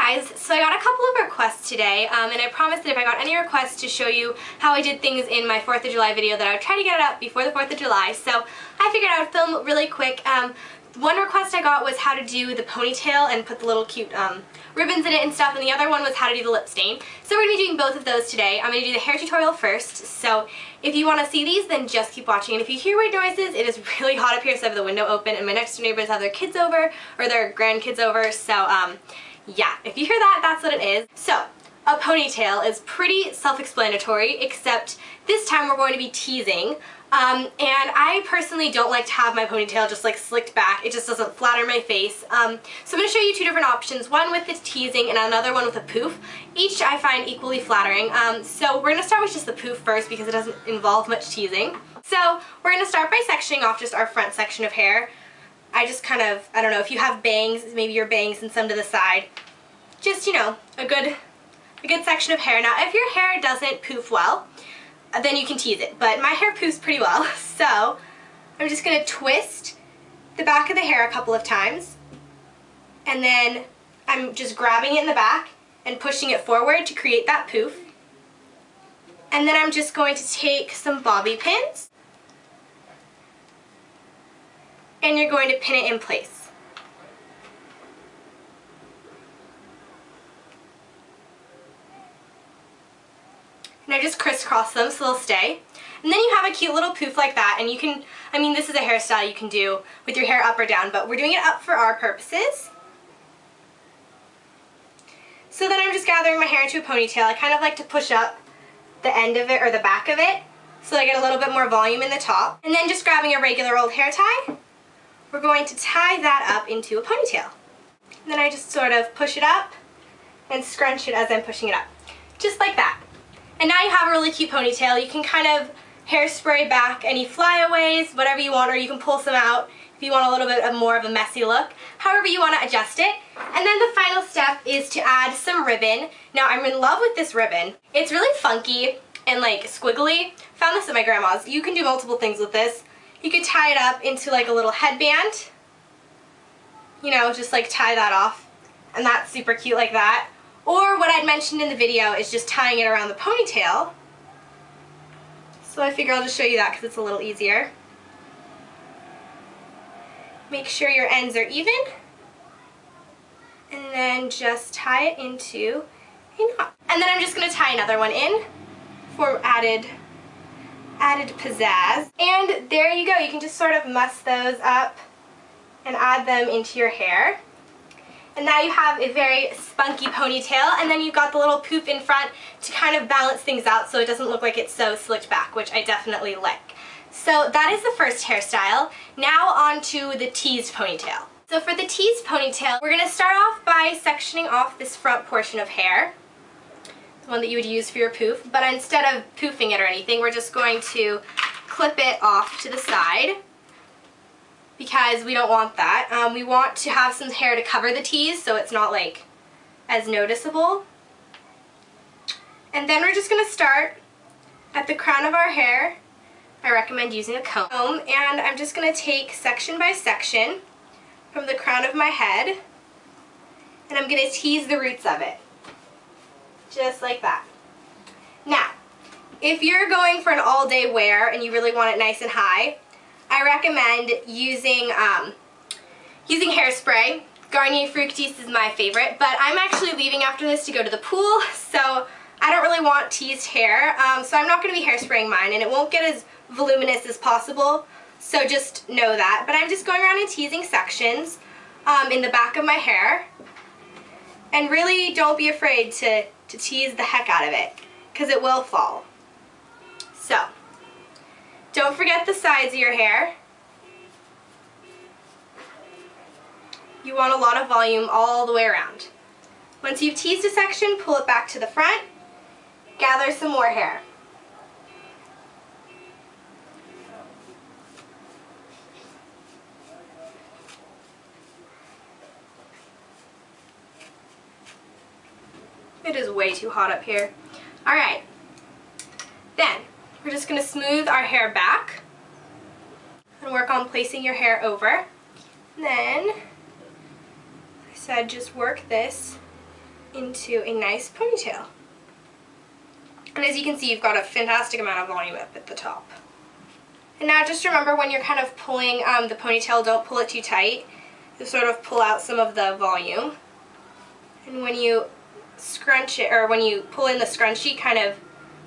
guys, so I got a couple of requests today, and I promised that if I got any requests to show you how I did things in my 4th of July video that I would try to get it up before the 4th of July, so I figured I would film really quick. One request I got was how to do the ponytail and put the little cute ribbons in it and stuff, and the other one was how to do the lip stain. So we're going to be doing both of those today. I'm going to do the hair tutorial first, so if you want to see these, then just keep watching. And if you hear weird noises, it is really hot up here, so I have the window open, and my next door neighbors have their kids over, or their grandkids over, so yeah, if you hear that, that's what it is. So, a ponytail is pretty self-explanatory, except this time we're going to be teasing. And I personally don't like to have my ponytail just like slicked back. It just doesn't flatter my face. So I'm going to show you two different options, one with the teasing and another one with a poof. Each I find equally flattering. So we're going to start with just the poof first because it doesn't involve much teasing. So we're going to start by sectioning off just our front section of hair. I just kind of, I don't know, if you have bangs, maybe your bangs and some to the side. Just, you know, a good section of hair. Now, if your hair doesn't poof well, then you can tease it. But my hair poofs pretty well, so I'm just going to twist the back of the hair a couple of times. And then I'm just grabbing it in the back and pushing it forward to create that poof. And then I'm just going to take some bobby pins. And you're going to pin it in place. And I just crisscross them so they'll stay. And then you have a cute little poof like that, and you can, I mean, this is a hairstyle you can do with your hair up or down, but we're doing it up for our purposes. So then I'm just gathering my hair into a ponytail. I kind of like to push up the end of it or the back of it so I get a little bit more volume in the top. And then just grabbing a regular old hair tie, we're going to tie that up into a ponytail. And then I just sort of push it up and scrunch it as I'm pushing it up. Just like that. And now you have a really cute ponytail. You can kind of hairspray back any flyaways, whatever you want, or you can pull some out if you want a little bit more of a messy look. However you want to adjust it. And then the final step is to add some ribbon. Now I'm in love with this ribbon. It's really funky and like squiggly. Found this at my grandma's. You can do multiple things with this. You could tie it up into like a little headband. You know, just like tie that off. And that's super cute like that. Or what I'd mentioned in the video is just tying it around the ponytail. So I figure I'll just show you that because it's a little easier. Make sure your ends are even. And then just tie it into a knot. And then I'm just going to tie another one in for added pizzazz. And there you go. You can just sort of muss those up and add them into your hair. And now you have a very spunky ponytail, and then you've got the little poof in front to kind of balance things out so it doesn't look like it's so slicked back, which I definitely like. So that is the first hairstyle. Now on to the teased ponytail. So for the teased ponytail, we're going to start off by sectioning off this front portion of hair, the one that you would use for your poof, but instead of poofing it or anything, we're just going to clip it off to the side, because we don't want that. We want to have some hair to cover the tease so it's not like as noticeable. And then we're just going to start at the crown of our hair. I recommend using a comb, and I'm just going to take section by section from the crown of my head, and I'm going to tease the roots of it. Just like that. Now, if you're going for an all-day wear and you really want it nice and high, I recommend using hairspray. Garnier Fructis is my favorite, but I'm actually leaving after this to go to the pool, so I don't really want teased hair, so I'm not going to be hairspraying mine, and it won't get as voluminous as possible, so just know that. But I'm just going around and teasing sections in the back of my hair, and really don't be afraid to tease the heck out of it, because it will fall. So, don't forget the sides of your hair. You want a lot of volume all the way around. Once you've teased a section, pull it back to the front, gather some more hair. It is way too hot up here. Alright, then we're just going to smooth our hair back and work on placing your hair over. And then, like I said, just work this into a nice ponytail. And as you can see, you've got a fantastic amount of volume up at the top. And now just remember, when you're kind of pulling the ponytail, don't pull it too tight. You'll sort of pull out some of the volume. And when you scrunch it, or when you pull in the scrunchie, kind of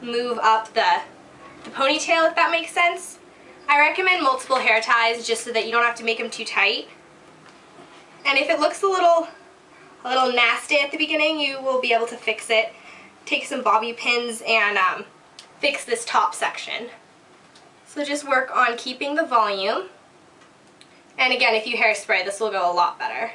move up the ponytail, if that makes sense. I recommend multiple hair ties just so that you don't have to make them too tight. And if it looks a little nasty at the beginning, you will be able to fix it. Take some bobby pins and fix this top section. So just work on keeping the volume. And again, if you hairspray, this will go a lot better.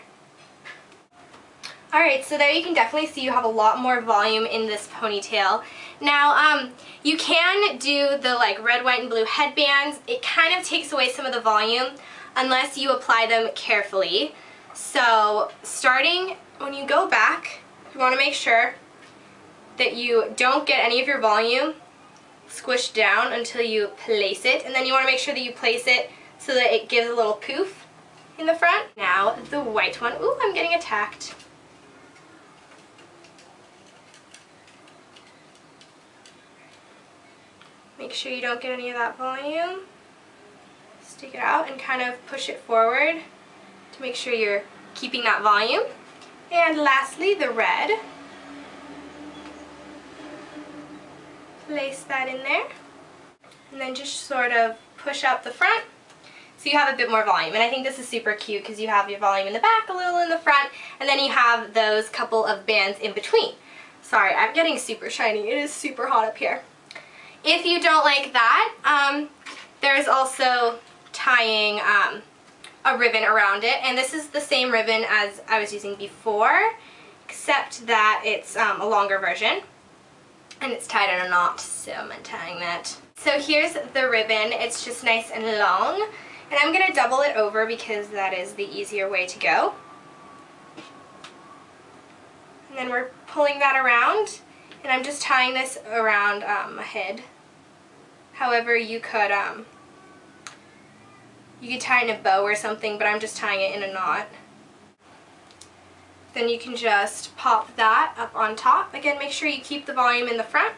Alright, so there you can definitely see you have a lot more volume in this ponytail. Now, you can do the like red, white, and blue headbands. It kind of takes away some of the volume unless you apply them carefully. So, starting when you go back, you want to make sure that you don't get any of your volume squished down until you place it. And then you want to make sure that you place it so that it gives a little poof in the front. Now, the white one. Ooh, I'm getting attacked. Make sure you don't get any of that volume. Stick it out and kind of push it forward to make sure you're keeping that volume. And lastly, the red. Place that in there. And then just sort of push up the front so you have a bit more volume. And I think this is super cute because you have your volume in the back, a little in the front, and then you have those couple of bands in between. Sorry, I'm getting super shiny. It is super hot up here. If you don't like that, there's also tying a ribbon around it, and this is the same ribbon as I was using before, except that it's a longer version, and it's tied in a knot, so I'm untying that. So here's the ribbon. It's just nice and long, and I'm going to double it over because that is the easier way to go. And then we're pulling that around, and I'm just tying this around my head. However, you could tie it in a bow or something, but I'm just tying it in a knot. Then you can just pop that up on top. Again, make sure you keep the volume in the front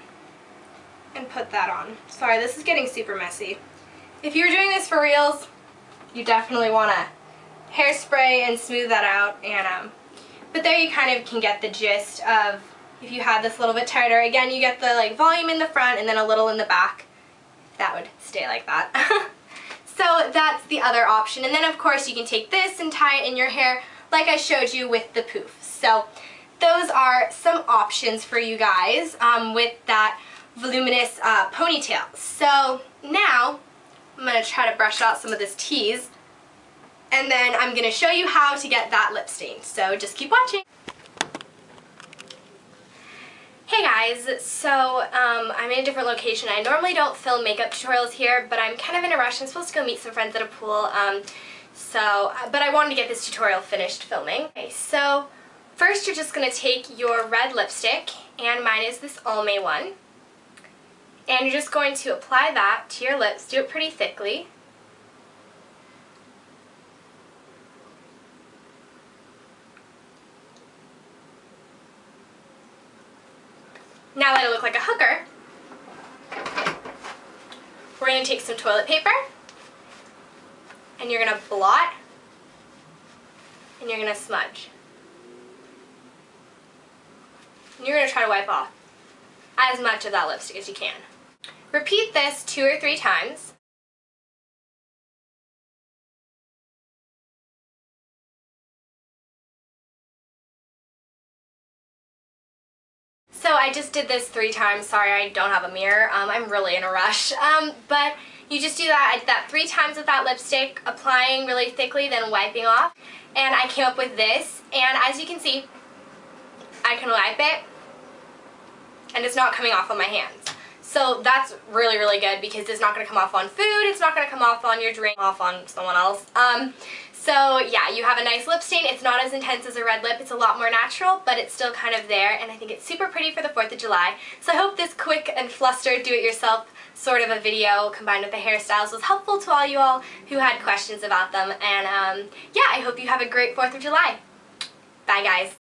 and put that on. Sorry, this is getting super messy. If you're doing this for reals, you definitely want to hairspray and smooth that out. And but there you kind of can get the gist of, if you had this a little bit tighter, again, you get the like volume in the front and then a little in the back. That would stay like that. So that's the other option. And then of course you can take this and tie it in your hair like I showed you with the poof. So those are some options for you guys with that voluminous ponytail. So now I'm going to try to brush out some of this tease, and then I'm going to show you how to get that lip stain. So just keep watching. Hey guys, so I'm in a different location. I normally don't film makeup tutorials here, but I'm kind of in a rush. I'm supposed to go meet some friends at a pool, but I wanted to get this tutorial finished filming. Okay, so first you're just going to take your red lipstick, and mine is this Almay one, and you're just going to apply that to your lips. Do it pretty thickly. Now that I look like a hooker, we're going to take some toilet paper, and you're going to blot, and you're going to smudge. And you're going to try to wipe off as much of that lipstick as you can. Repeat this 2 or 3 times. So I just did this 3 times. Sorry, I don't have a mirror. I'm really in a rush. But you just do that. I did that 3 times with that lipstick, applying really thickly, then wiping off. And I came up with this. And as you can see, I can wipe it, and it's not coming off on my hands. So that's really, really good because it's not going to come off on food. It's not going to come off on your drink, off on someone else. So yeah, you have a nice lip stain. It's not as intense as a red lip. It's a lot more natural, but it's still kind of there, and I think it's super pretty for the 4th of July. So I hope this quick and flustered do-it-yourself sort of a video combined with the hairstyles was helpful to all you all who had questions about them. And yeah, I hope you have a great 4th of July. Bye guys.